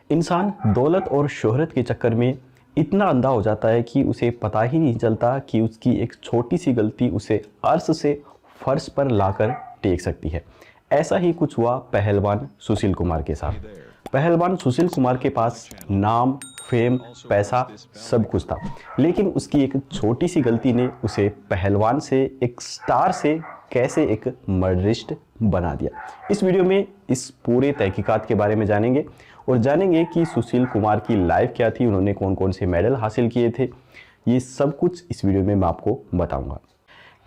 इंसान दौलत और शोहरत के चक्कर में इतना अंधा हो जाता है कि उसे पता ही नहीं चलता कि उसकी एक छोटी सी गलती उसे अर्श से फर्श पर लाकर टेक सकती है। ऐसा ही कुछ हुआ पहलवान सुशील कुमार के साथ। पहलवान सुशील कुमार के पास नाम, फेम, पैसा सब कुछ था, लेकिन उसकी एक छोटी सी गलती ने उसे पहलवान से एक स्टार से कैसे एक मर्डरिस्ट बना दिया। इस वीडियो में इस पूरे तहकीकात के बारे में जानेंगे और जानेंगे कि सुशील कुमार की लाइफ क्या थी, उन्होंने कौन कौन से मेडल हासिल किए थे। ये सब कुछ इस वीडियो में मैं आपको बताऊंगा।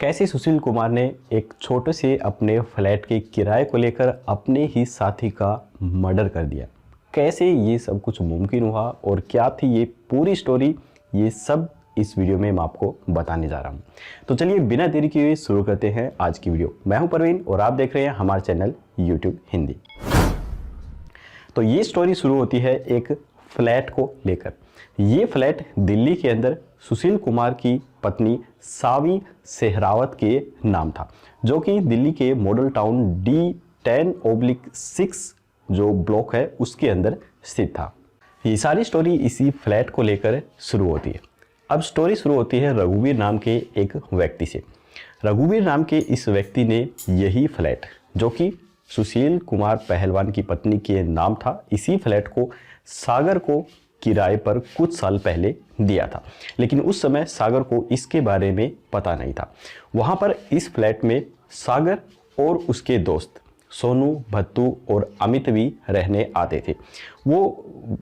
कैसे सुशील कुमार ने एक छोटे से अपने फ्लैट के किराए को लेकर अपने ही साथी का मर्डर कर दिया, कैसे ये सब कुछ मुमकिन हुआ और क्या थी ये पूरी स्टोरी, ये सब इस वीडियो में मैं आपको बताने जा रहा हूँ। तो चलिए बिना देरी किए शुरू करते हैं आज की वीडियो। मैं हूँ परवीन और आप देख रहे हैं हमारा चैनल यूट्यूब हिंदी। तो ये स्टोरी शुरू होती है एक फ्लैट को लेकर। ये फ्लैट दिल्ली के अंदर सुशील कुमार की पत्नी सावी सेहरावत के नाम था, जो कि दिल्ली के मॉडल टाउन D10/6 जो ब्लॉक है उसके अंदर स्थित था। ये सारी स्टोरी इसी फ्लैट को लेकर शुरू होती है। अब स्टोरी शुरू होती है रघुवीर नाम के एक व्यक्ति से। रघुवीर नाम के इस व्यक्ति ने यही फ्लैट, जो कि सुशील कुमार पहलवान की पत्नी के नाम था, इसी फ्लैट को सागर को किराए पर कुछ साल पहले दिया था। लेकिन उस समय सागर को इसके बारे में पता नहीं था। वहाँ पर इस फ्लैट में सागर और उसके दोस्त सोनू, भत्तू और अमित भी रहने आते थे। वो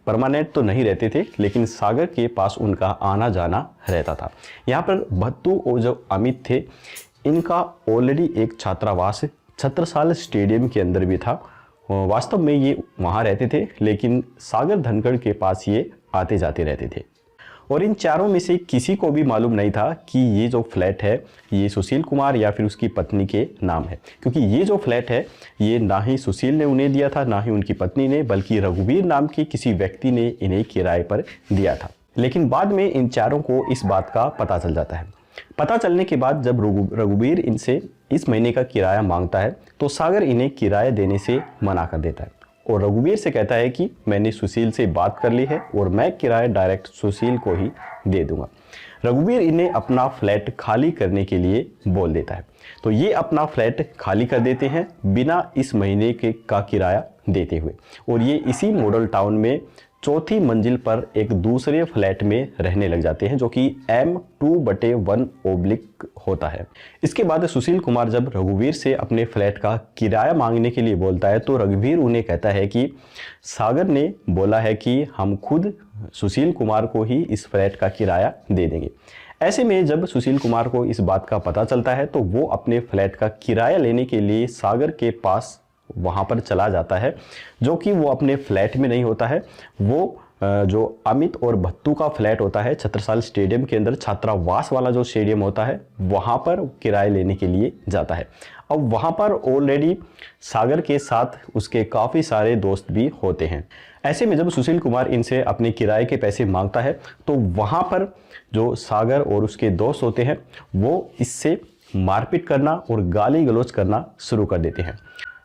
परमानेंट तो नहीं रहते थे, लेकिन सागर के पास उनका आना जाना रहता था। यहाँ पर भत्तू और जो अमित थे, इनका ऑलरेडी एक छात्रावास छत्रसाल स्टेडियम के अंदर भी था। वास्तव में ये वहाँ रहते थे, लेकिन सागर धनखड़ के पास ये आते जाते रहते थे। और इन चारों में से किसी को भी मालूम नहीं था कि ये जो फ्लैट है ये सुशील कुमार या फिर उसकी पत्नी के नाम है, क्योंकि ये जो फ्लैट है ये ना ही सुशील ने उन्हें दिया था, ना ही उनकी पत्नी ने, बल्कि रघुवीर नाम के किसी व्यक्ति ने इन्हें किराए पर दिया था। लेकिन बाद में इन चारों को इस बात का पता चल जाता है। पता चलने के बाद जब रघुवीर इनसे इस महीने का किराया मांगता है तो सागर इन्हें किराया देने से मना कर देता है और रघुवीर से कहता है कि मैंने सुशील से बात कर ली है और मैं किराया डायरेक्ट सुशील को ही दे दूंगा। रघुवीर इन्हें अपना फ्लैट खाली करने के लिए बोल देता है, तो ये अपना फ्लैट खाली कर देते हैं बिना इस महीने का किराया देते हुए, और ये इसी मॉडल टाउन में चौथी मंजिल पर एक दूसरे फ्लैट में रहने लग जाते हैं, जो कि M2/1 होता है। इसके बाद सुशील कुमार जब रघुवीर से अपने फ्लैट का किराया मांगने के लिए बोलता है तो रघुवीर उन्हें कहता है कि सागर ने बोला है कि हम खुद सुशील कुमार को ही इस फ्लैट का किराया दे देंगे। ऐसे में जब सुशील कुमार को इस बात का पता चलता है तो वो अपने फ्लैट का किराया लेने के लिए सागर के पास वहाँ पर चला जाता है, जो कि वो अपने फ्लैट में नहीं होता है। वो जो अमित और भत्तू का फ्लैट होता है छत्रसाल स्टेडियम के अंदर, छात्रावास वाला जो स्टेडियम होता है, वहाँ पर किराए लेने के लिए जाता है। अब वहाँ पर ऑलरेडी सागर के साथ उसके काफ़ी सारे दोस्त भी होते हैं। ऐसे में जब सुशील कुमार इनसे अपने किराए के पैसे मांगता है तो वहाँ पर जो सागर और उसके दोस्त होते हैं वो इससे मारपीट करना और गाली गलौज करना शुरू कर देते हैं।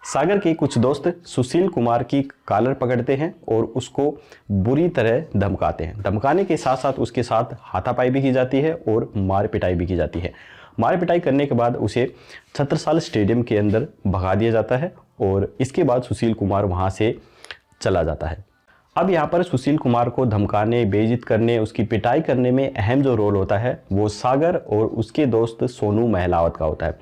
सागर के कुछ दोस्त सुशील कुमार की कॉलर पकड़ते हैं और उसको बुरी तरह धमकाते हैं। धमकाने के साथ साथ उसके साथ हाथापाई भी की जाती है और मार पिटाई भी की जाती है। मार पिटाई करने के बाद उसे छत्रसाल स्टेडियम के अंदर भगा दिया जाता है और इसके बाद सुशील कुमार वहां से चला जाता है। अब यहाँ पर सुशील कुमार को धमकाने, बेइज्जत करने, उसकी पिटाई करने में अहम जो रोल होता है वो सागर और उसके दोस्त सोनू महलावत का होता है।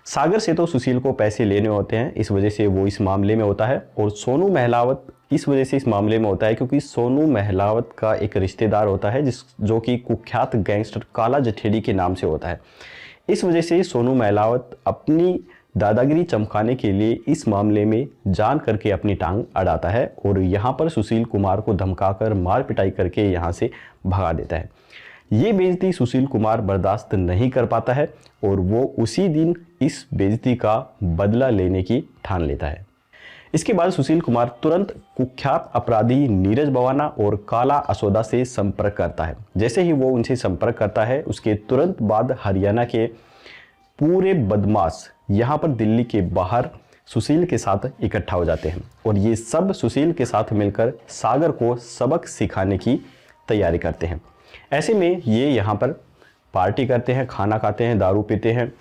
सागर से तो सुशील को पैसे लेने होते हैं, इस वजह से वो इस मामले में होता है, और सोनू महलावत इस वजह से इस मामले में होता है क्योंकि सोनू महलावत का एक रिश्तेदार होता है जो कि कुख्यात गैंगस्टर काला जठेरी के नाम से होता है। इस वजह से सोनू महलावत अपनी दादागिरी चमकाने के लिए इस मामले में जान करके अपनी टांग अड़ाता है और यहाँ पर सुशील कुमार को धमकाकर मार पिटाई करके यहाँ से भगा देता है। ये बेइज्जती सुशील कुमार बर्दाश्त नहीं कर पाता है और वो उसी दिन इस बेइज्जती का बदला लेने की ठान लेता है। इसके बाद सुशील कुमार तुरंत कुख्यात अपराधी नीरज बवाना और काला असोदा से संपर्क करता है। जैसे ही वो उनसे संपर्क करता है उसके तुरंत बाद हरियाणा के पूरे बदमाश यहाँ पर दिल्ली के बाहर सुशील के साथ इकट्ठा हो जाते हैं और ये सब सुशील के साथ मिलकर सागर को सबक सिखाने की तैयारी करते हैं। ऐसे में ये यहाँ पर पार्टी करते हैं, खाना खाते हैं, दारू पीते हैं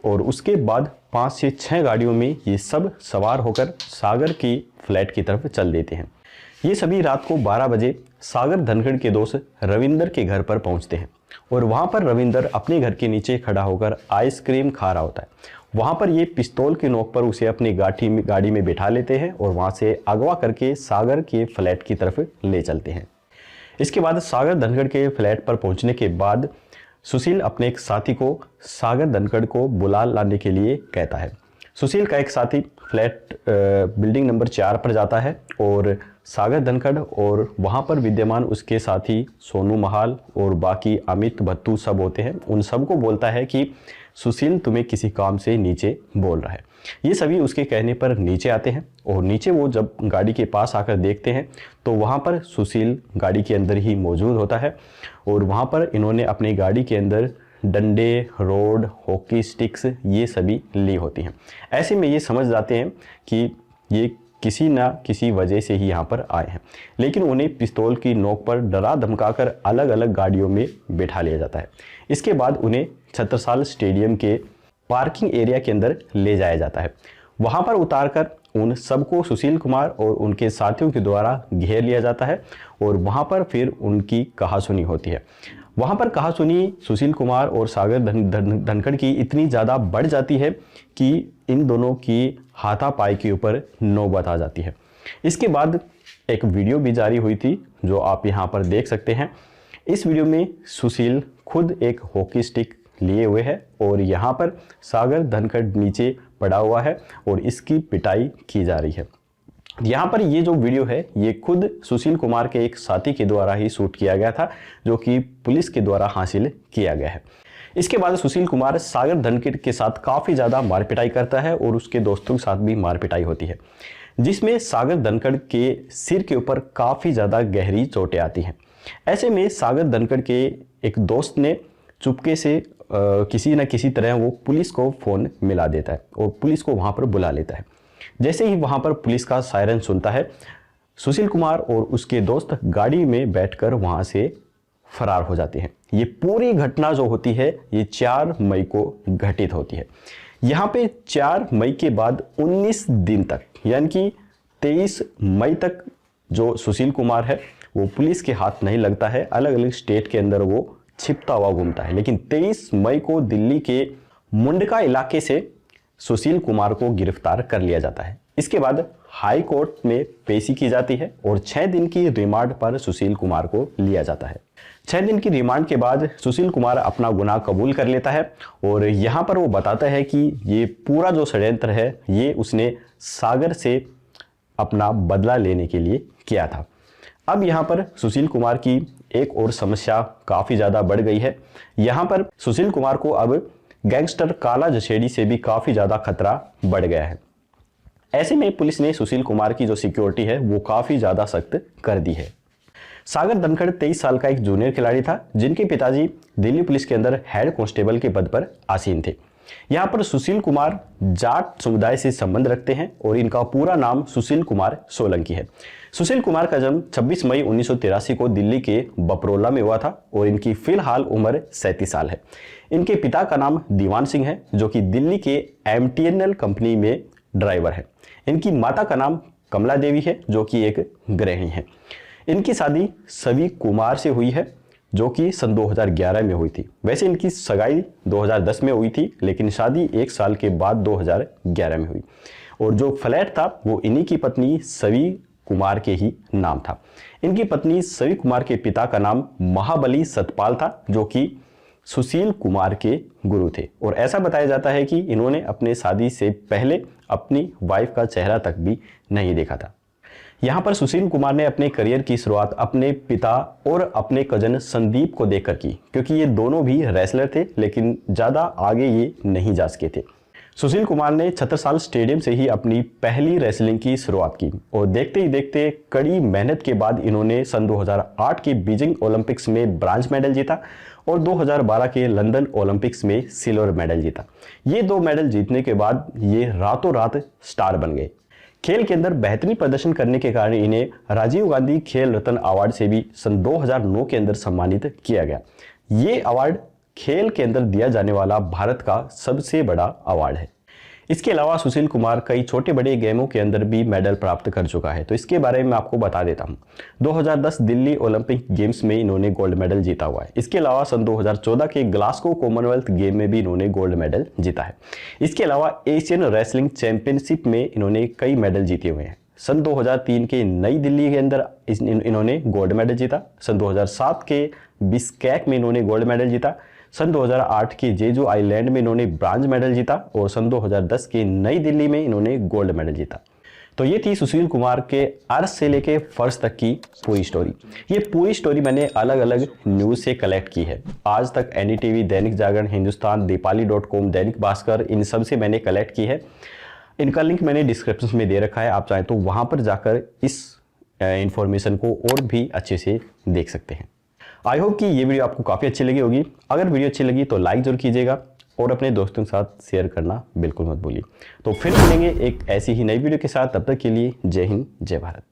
और उसके बाद 5 से 6 गाड़ियों में ये सब सवार होकर सागर की फ्लैट की तरफ चल देते हैं। ये सभी रात को 12 बजे सागर धनखड़ के दोस्त रविंदर के घर पर पहुंचते हैं और वहां पर रविंदर अपने घर के नीचे खड़ा होकर आइसक्रीम खा रहा होता है। वहां पर ये पिस्तौल की नोक पर उसे अपनी गाड़ी में बिठा लेते हैं और वहां से अगवा करके सागर के फ्लैट की तरफ ले चलते हैं। इसके बाद सागर धनखड़ के फ्लैट पर पहुंचने के बाद सुशील अपने एक साथी को सागर धनखड़ को बुला लाने के लिए कहता है। सुशील का एक साथी फ्लैट बिल्डिंग नंबर 4 पर जाता है और सागर धनखड़ और वहाँ पर विद्यमान उसके साथी सोनू महाल और बाकी अमित भत्तू सब होते हैं, उन सबको बोलता है कि सुशील तुम्हें किसी काम से नीचे बोल रहा है। ये सभी उसके कहने पर नीचे आते हैं और नीचे वो जब गाड़ी के पास आकर देखते हैं तो वहाँ पर सुशील गाड़ी के अंदर ही मौजूद होता है और वहाँ पर इन्होंने अपनी गाड़ी के अंदर डंडे, रोड, हॉकी स्टिक्स ये सभी ली होती हैं। ऐसे में ये समझ जाते हैं कि ये किसी ना किसी वजह से ही यहाँ पर आए हैं, लेकिन उन्हें पिस्तौल की नोक पर डरा धमकाकर अलग अलग गाड़ियों में बैठा लिया जाता है। इसके बाद उन्हें छत्रसाल स्टेडियम के पार्किंग एरिया के अंदर ले जाया जाता है। वहाँ पर उतारकर उन सबको सुशील कुमार और उनके साथियों के द्वारा घेर लिया जाता है और वहाँ पर फिर उनकी कहासुनी होती है। वहाँ पर कहासुनी सुशील कुमार और सागर धनखड़ की इतनी ज़्यादा बढ़ जाती है कि इन दोनों की हाथापाई के ऊपर नौबत आ जाती है। इसके बाद एक वीडियो भी जारी हुई थी जो आप यहाँ पर देख सकते हैं। इस वीडियो में सुशील खुद एक हॉकी स्टिक लिए हुए है और यहाँ पर सागर धनखड़ नीचे पड़ा हुआ है और इसकी पिटाई की जा रही है। यहाँ पर ये जो वीडियो है ये खुद सुशील कुमार के एक साथी के द्वारा ही शूट किया गया था, जो कि पुलिस के द्वारा हासिल किया गया है। इसके बाद सुशील कुमार सागर धनखड़ के साथ काफ़ी ज़्यादा मारपिटाई करता है और उसके दोस्तों के साथ भी मारपिटाई होती है, जिसमें सागर धनखड़ के सिर के ऊपर काफ़ी ज़्यादा गहरी चोटें आती हैं। ऐसे में सागर धनखड़ के एक दोस्त ने चुपके से किसी न किसी तरह वो पुलिस को फ़ोन मिला देता है और पुलिस को वहाँ पर बुला लेता है। जैसे ही वहाँ पर पुलिस का सायरन सुनता है, सुशील कुमार और उसके दोस्त गाड़ी में बैठकर वहाँ से फरार हो जाते हैं। ये पूरी घटना जो होती है ये 4 मई को घटित होती है। यहाँ पे 4 मई के बाद 19 दिन तक यानी कि 23 मई तक जो सुशील कुमार है वो पुलिस के हाथ नहीं लगता है, अलग अलग स्टेट के अंदर वो छिपता हुआ घूमता है। लेकिन 23 मई को दिल्ली के मुंडका इलाके से सुशील कुमार को गिरफ्तार कर लिया जाता है। इसके बाद हाई कोर्ट में पेशी की जाती है और 6 दिन की रिमांड पर सुशील कुमार को लिया जाता है। 6 दिन की रिमांड के बाद सुशील कुमार अपना गुनाह कबूल कर लेता है और यहाँ पर वो बताता है कि ये पूरा जो षड्यंत्र है ये उसने सागर से अपना बदला लेने के लिए किया था। अब यहाँ पर सुशील कुमार की एक और समस्या काफ़ी ज़्यादा बढ़ गई है। यहाँ पर सुशील कुमार को अब गैंगस्टर काला जशेड़ी से भी काफ़ी ज़्यादा खतरा बढ़ गया है। ऐसे में पुलिस ने सुशील कुमार की जो सिक्योरिटी है वो काफ़ी ज़्यादा सख्त कर दी है। सागर धनखड़ 23 साल का एक जूनियर खिलाड़ी था जिनके पिताजी दिल्ली पुलिस के अंदर हेड कांस्टेबल के पद पर आसीन थे। यहाँ पर सुशील कुमार जाट समुदाय से संबंध रखते हैं और इनका पूरा नाम सुशील कुमार सोलंकी है। सुशील कुमार का जन्म 26 मई 1983 को दिल्ली के बपरोला में हुआ था और इनकी फिलहाल उम्र 37 साल है। इनके पिता का नाम दीवान सिंह है जो कि दिल्ली के MTNL कंपनी में ड्राइवर है। इनकी माता का नाम कमला देवी है जो कि एक गृहिणी है। इनकी शादी सवी कुमार से हुई है जो कि सन 2011 में हुई थी। वैसे इनकी सगाई 2010 में हुई थी लेकिन शादी 1 साल के बाद 2011 में हुई और जो फ्लैट था वो इन्हीं की पत्नी सवी कुमार के ही नाम था। इनकी पत्नी सवी कुमार के पिता का नाम महाबली सतपाल था जो कि सुशील कुमार के गुरु थे और ऐसा बताया जाता है कि इन्होंने अपने शादी से पहले अपनी वाइफ का चेहरा तक भी नहीं देखा था। यहाँ पर सुशील कुमार ने अपने करियर की शुरुआत अपने पिता और अपने कजन संदीप को देखकर की, क्योंकि ये दोनों भी रेसलर थे लेकिन ज़्यादा आगे ये नहीं जा सके थे। सुशील कुमार ने छत्रसाल स्टेडियम से ही अपनी पहली रेसलिंग की शुरुआत की और देखते ही देखते कड़ी मेहनत के बाद इन्होंने सन 2008 के बीजिंग ओलंपिक्स में ब्रांज मेडल जीता और 2012 के लंदन ओलंपिक्स में सिल्वर मेडल जीता। ये 2 मेडल जीतने के बाद ये रातों रात स्टार बन गए। खेल के अंदर बेहतरीन प्रदर्शन करने के कारण इन्हें राजीव गांधी खेल रत्न अवार्ड से भी सन 2009 के अंदर सम्मानित किया गया। ये अवार्ड खेल के अंदर दिया जाने वाला भारत का सबसे बड़ा अवार्ड है। इसके अलावा सुशील कुमार कई छोटे बड़े गेमों के अंदर भी मेडल प्राप्त कर चुका है, तो इसके बारे में मैं आपको बता देता हूं। 2010 दिल्ली ओलंपिक गेम्स में इन्होंने गोल्ड मेडल जीता हुआ है। इसके अलावा सन 2014 के ग्लासगो कॉमनवेल्थ गेम में भी इन्होंने गोल्ड मेडल जीता है। इसके अलावा एशियन रेसलिंग चैंपियनशिप में इन्होंने कई मेडल जीते हुए हैं। सन 2003 के नई दिल्ली के अंदर इन्होंने गोल्ड मेडल जीता। सन 2007 के बिस्कैक में इन्होंने गोल्ड मेडल जीता। सन 2008 के जेजू आइलैंड में इन्होंने ब्रांज मेडल जीता और सन 2010 के नई दिल्ली में इन्होंने गोल्ड मेडल जीता। तो ये थी सुशील कुमार के अर्श से लेके फर्श तक की पूरी स्टोरी। ये पूरी स्टोरी मैंने अलग अलग न्यूज़ से कलेक्ट की है। आज तक एनडीटीवी, दैनिक जागरण, हिंदुस्तान, दीपाली.com, दैनिक भास्कर, इन सब से मैंने कलेक्ट की है। इनका लिंक मैंने डिस्क्रिप्शन में दे रखा है, आप चाहें तो वहाँ पर जाकर इस इंफॉर्मेशन को और भी अच्छे से देख सकते हैं। आई होप कि ये वीडियो आपको काफ़ी अच्छी लगी होगी। अगर वीडियो अच्छी लगी तो लाइक जरूर कीजिएगा और अपने दोस्तों के साथ शेयर करना बिल्कुल मत भूलिए। तो फिर मिलेंगे एक ऐसी ही नई वीडियो के साथ, तब तक के लिए जय हिंद, जय भारत।